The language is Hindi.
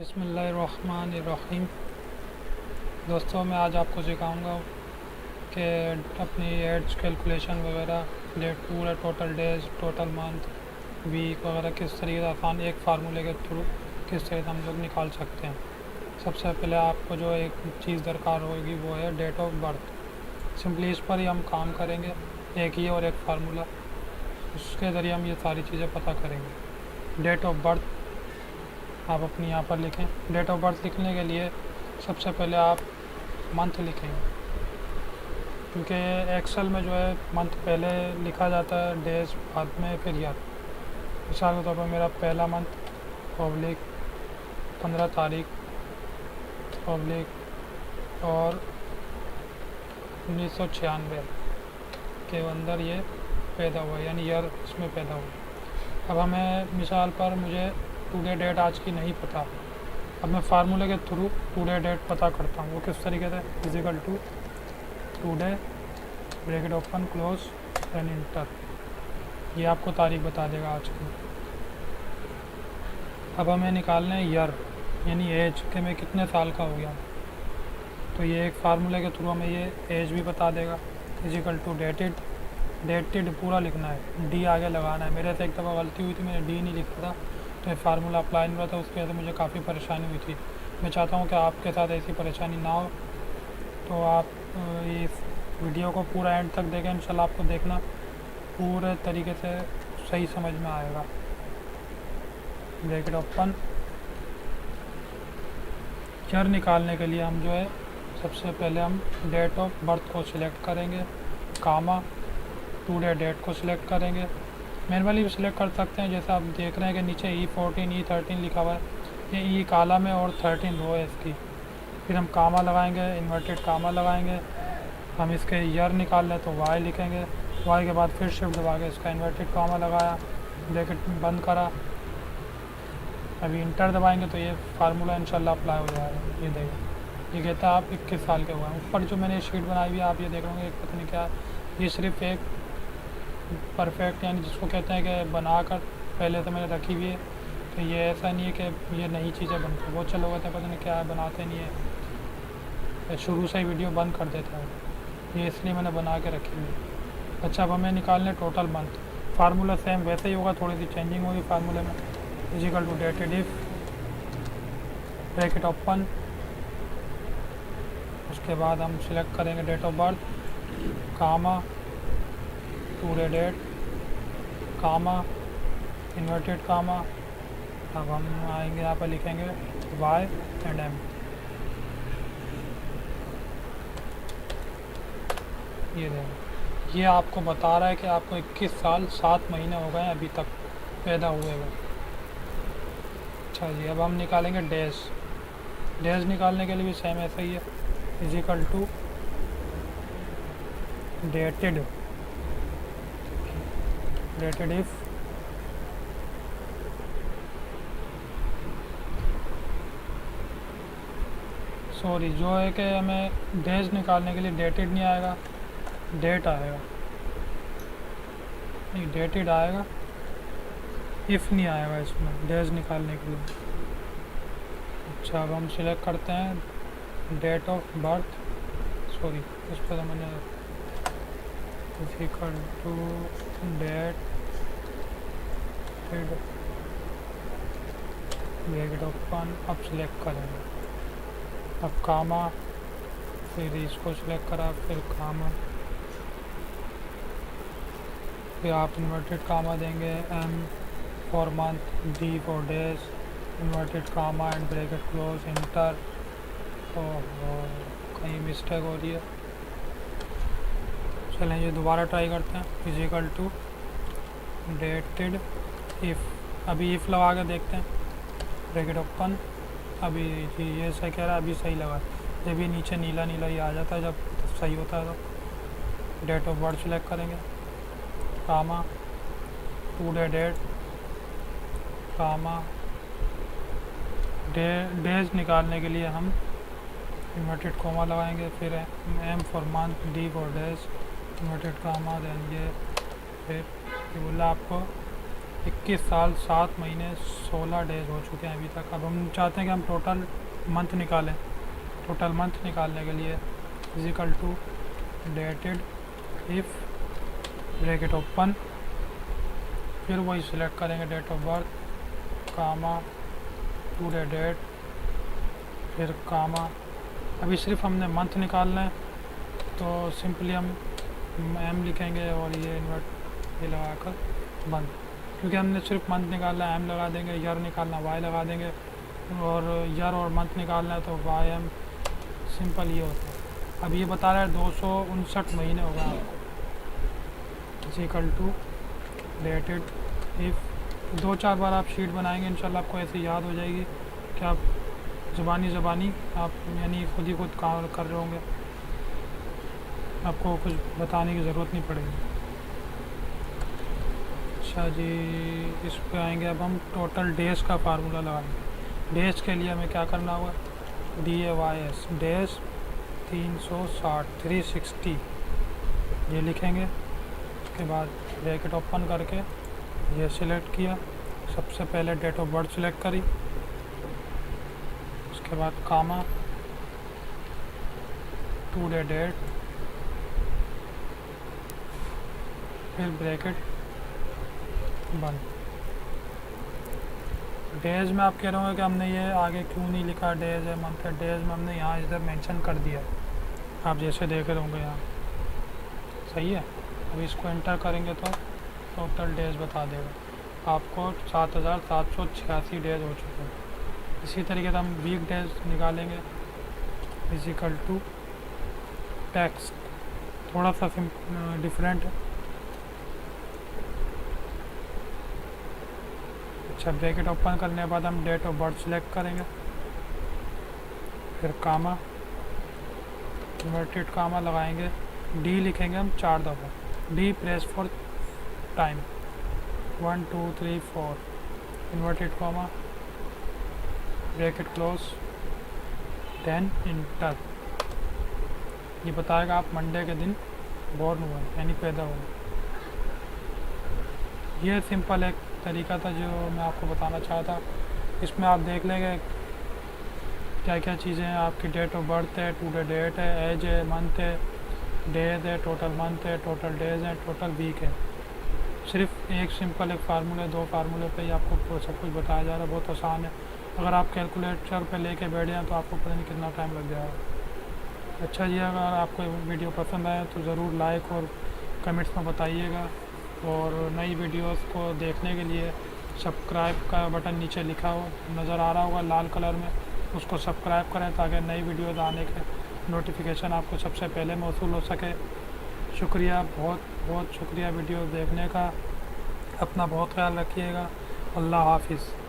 बिस्मिल्लाहिर्रहमानिर्रहीम। दोस्तों, मैं आज आपको सिखाऊंगा कि अपनी एड्स कैलकुलेशन वगैरह पूरा total days, total month, week वगैरह किस तरीके से आसान एक फार्मूले के थ्रू किस तरह से हम लोग निकाल सकते हैं। सबसे पहले आपको जो एक चीज़ दरकार होगी वो है डेट ऑफ बर्थ। सिंपली इस पर ही हम काम करेंगे, एक ही और एक फार्मूला, उसके ज़रिए हम ये सारी चीज़ें पता करेंगे। डेट ऑफ बर्थ आप अपनी यहाँ पर लिखें। डेट ऑफ बर्थ लिखने के लिए सबसे पहले आप मंथ लिखेंगे, क्योंकि एक्सेल में जो है मंथ पहले लिखा जाता है, डेज बाद में, फिर ईयर। मिसाल के तौर पर मेरा पहला मंथ पब्लिक 15 तारीख पब्लिक और 1996 के अंदर ये पैदा हुआ, यानी ईयर इसमें पैदा हुआ। अब हमें मिसाल पर मुझे टुडे डेट आज की नहीं पता, अब मैं फार्मूले के थ्रू टुडे डेट पता करता हूँ। वो किस तरीके से, equal to today bracket open close and enter, ये आपको तारीख बता देगा आज की। अब हमें निकालना है ईयर, यानी एज, कि मैं कितने साल का हो गया। तो ये एक फार्मूले के थ्रू हमें ये एज भी बता देगा। इजिकल टू डेटेड, डेटेड पूरा लिखना है, डी आगे लगाना है। मेरे से एक दफ़ा गलती हुई थी, मैंने डी नहीं लिखा था, तो ये फार्मूला अप्लाई नहीं हुआ था, उसकी वजह से मुझे काफ़ी परेशानी हुई थी। मैं चाहता हूँ कि आपके साथ ऐसी परेशानी ना हो, तो आप इस वीडियो को पूरा एंड तक देखें। इंशाल्लाह आपको देखना पूरे तरीके से सही समझ में आएगा। ब्रैकेट ओपन, ईयर निकालने के लिए हम जो है सबसे पहले हम डेट ऑफ बर्थ को सिलेक्ट करेंगे, कामा टुडे डेट को सिलेक्ट करेंगे। मैनुअली भी सिलेक्ट कर सकते हैं, जैसे आप देख रहे हैं कि नीचे E14 E13 लिखा हुआ है, ये ई कॉलम है और 13 रो है इसकी। फिर हम कामा लगाएंगे, इन्वर्टेड कामा लगाएंगे। हम इसके ईयर निकाल लें तो वाई लिखेंगे, वाई के बाद फिर शिफ्ट दबा के इसका इन्वर्टेड कामा लगाया, ब्रैकेट बंद करा, अभी इंटर दबाएंगे तो ये फार्मूला इंशाल्लाह अप्लाई हो जाएगा। ये देखो, ये कहता है आप 21 साल के हुए हैं। ऊपर जो मैंने शीट बनाई हुई है आप ये देख रहे होंगे, पता नहीं क्या, ये सिर्फ एक परफेक्ट, यानी जिसको कहते हैं कि बनाकर पहले से मैंने रखी हुई है। तो ये ऐसा नहीं है कि ये नई चीज़ें बनती, बहुत से लोग होते हैं पता नहीं क्या है, बनाते नहीं है, शुरू से ही वीडियो बंद कर देता है, ये इसलिए मैंने बना के रखी हुई है। अच्छा, अब हमें निकालने टोटल मंथ। फार्मूला सेम वैसे ही होगा, थोड़ी सी चेंजिंग होगी फार्मूले में। Equal to dated if bracket open, उसके बाद हम सिलेक्ट करेंगे date of birth, comma today date, comma inverted comma. अब हम आएंगे यहाँ पर लिखेंगे वाई एंड एम। ये देखो, ये आपको बता रहा है कि आपको 21 साल 7 महीने हो गए अभी तक पैदा हुए हुए। अच्छा जी, अब हम निकालेंगे डेज। डेज निकालने के लिए भी सेम ऐसा ही है, equal to dated, dated if sorry, जो है कि हमें डेज निकालने के लिए डेटेड नहीं आएगा, डेट आएगा, नहीं डेटेड आएगा, इफ़ नहीं आएगा इसमें डेज निकालने के लिए। अच्छा, अब हम सिलेक्ट करते हैं डेट ऑफ बर्थ, सॉरी उस पर तो मैंने equal to date bracket open. अब सिलेक्ट करेंगे, अब कामा, फिर इसको सिलेक्ट करा, फिर कामा, फिर आप इन्वर्टेड कामा देंगे, M for month, D for days, inverted comma and bracket close, enter. तो कहीं मिस्टेक हो रही है, चलें ये दोबारा ट्राई करते हैं। इजिकल टू डेटेड इफ़, अभी इफ़ लगा के देखते हैं, ब्रैकेट ओपन। अभी जी ये सही कह रहा है, अभी सही लगा, जब ये नीचे नीला नीला ही आ जाता है, जब सही होता है तो डेट ऑफ बर्थ सिलेक्ट करेंगे, comma today date, comma days निकालने के लिए हम इन्वर्टेड कोमा लगाएंगे, फिर M for month, D for days, inverted comma, then ये फिर ये बोला आपको 21 साल 7 महीने 16 डेज हो चुके हैं अभी तक। अब हम चाहते हैं कि हम टोटल मंथ निकालें। टोटल मंथ निकालने के लिए equal to dated if bracket open, फिर वही सिलेक्ट करेंगे date of birth comma today date, फिर कामा। अभी सिर्फ हमने मंथ निकालना है तो सिंपली हम एम लिखेंगे और ये इन्वर्ट ये लगाकर बंद, क्योंकि हमने सिर्फ मंथ निकालना है एम लगा देंगे, ईयर निकालना वाई लगा देंगे, और ईयर और मंथ निकालना है तो वाई एम, सिंपल ये होता है। अब ये बता रहा है 259 महीने हो गए आपको। इक्वल टू डेटेड इफ़ 2-4 बार आप शीट बनाएंगे इंशाल्लाह आपको ऐसे याद हो जाएगी कि आप ज़बानी आप यानी खुद ही खुद काम कर रहे होंगे, आपको कुछ बताने की ज़रूरत नहीं पड़ेगी। अच्छा जी, इस पे आएंगे। अब हम टोटल डेज़ का फार्मूला लगाएंगे। डेज़ के लिए हमें क्या करना होगा, DAYS डेज़ 360 360 ये लिखेंगे। उसके बाद ब्रैकेट ओपन करके ये सिलेक्ट किया, सबसे पहले डेट ऑफ बर्थ सिलेक्ट करी, उसके बाद कामा टुडे डेट, फिर ब्रैकेट बंद। डेज में आप कह रहे होंगे कि हमने ये आगे क्यों नहीं लिखा, डेज है मंथ है। डेज में हमने यहाँ इधर मेंशन कर दिया, आप जैसे देख रहे होंगे यहाँ, सही है। अब इसको एंटर करेंगे तो टोटल डेज बता देगा आपको 7786 डेज हो चुके हैं। इसी तरीके से हम वीक डेज निकालेंगे। इजिकल टू टेक्स्ट, थोड़ा सा डिफरेंट है। अच्छा, ब्रैकेट ओपन करने के बाद हम डेट ऑफ बर्थ सिलेक्ट करेंगे, फिर कामा इन्वर्टेड कामा लगाएंगे, डी लिखेंगे हम 4 दफ़ा, D press four time 1 2 3 4 inverted comma bracket close, then enter. ये बताएगा आप मंडे के दिन बॉर्न हुए यानी पैदा हुए। ये सिंपल एक तरीका था जो मैं आपको बताना चाहता। इसमें आप देख लेंगे क्या क्या चीज़ें हैं। आपकी डेट ऑफ बर्थ है, टुडे डेट है, एज है, मंथ है, डेज है, टोटल मंथ है, टोटल डेज है, टोटल वीक है। सिर्फ एक सिंपल एक फार्मूले 2 फार्मूले पे ही आपको सब कुछ बताया जा रहा है, बहुत आसान है। अगर आप कैलकुलेटर पे लेके बैठ जाएँ तो आपको पता नहीं कितना टाइम लग जाएगा। अच्छा जी, अगर आपको वीडियो पसंद आए तो ज़रूर लाइक और कमेंट्स में बताइएगा, और नई वीडियोस को देखने के लिए सब्सक्राइब का बटन नीचे लिखा हो नज़र आ रहा होगा लाल कलर में, उसको सब्सक्राइब करें ताकि नई वीडियोस आने के नोटिफिकेशन आपको सबसे पहले मौसूल हो सके। शुक्रिया, बहुत बहुत शुक्रिया वीडियो देखने का। अपना बहुत ख्याल रखिएगा। अल्लाह हाफिज़।